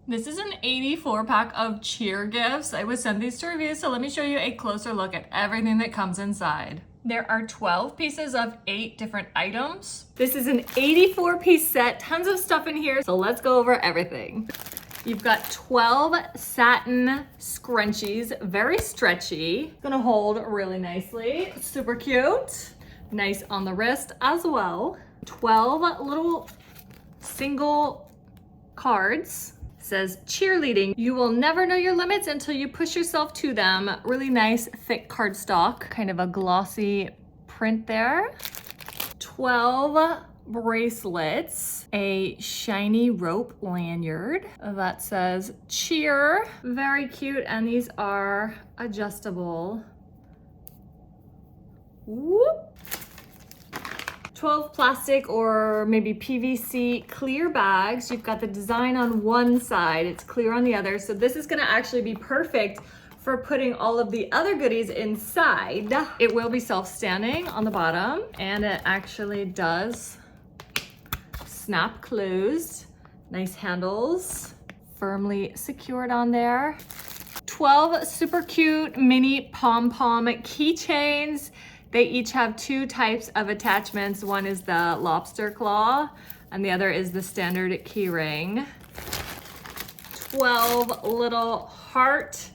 This is an 84 pack of cheer gifts. I was sent these to review, so let me show you a closer look at everything that comes inside. There are 12 pieces of 8 different items. This is an 84 piece set, tons of stuff in here, so let's go over everything. You've got 12 satin scrunchies, very stretchy. Gonna hold really nicely, super cute. Nice on the wrist as well. 12 little single cards. Says cheerleading. You will never know your limits until you push yourself to them. Really nice thick cardstock, kind of a glossy print there. 12 bracelets, a shiny rope lanyard that says cheer. Very cute, and these are adjustable. Whoop. 12 plastic or maybe PVC clear bags. You've got the design on one side, it's clear on the other. So this is gonna actually be perfect for putting all of the other goodies inside. It will be self-standing on the bottom, and it actually does snap closed. Nice handles, firmly secured on there. 12 super cute mini pom-pom keychains. They each have 2 types of attachments. One is the lobster claw, and the other is the standard key ring. 12 little heart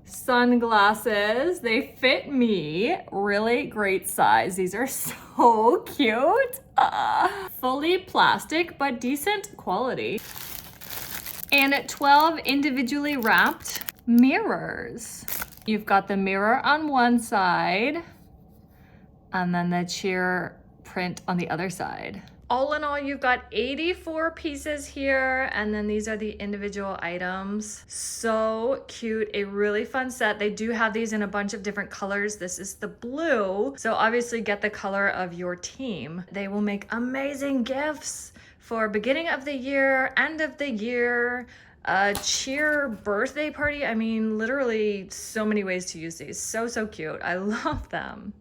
sunglasses. They fit me. Really great size. These are so cute. Fully plastic, but decent quality. And 12 individually wrapped mirrors. You've got the mirror on one side, and then the cheer print on the other side. All in all, you've got 84 pieces here, and then these are the individual items. So cute, a really fun set. They do have these in a bunch of different colors. This is the blue, so obviously get the color of your team. They will make amazing gifts for beginning of the year, end of the year, cheer birthday party. I mean, literally so many ways to use these. So cute. I love them.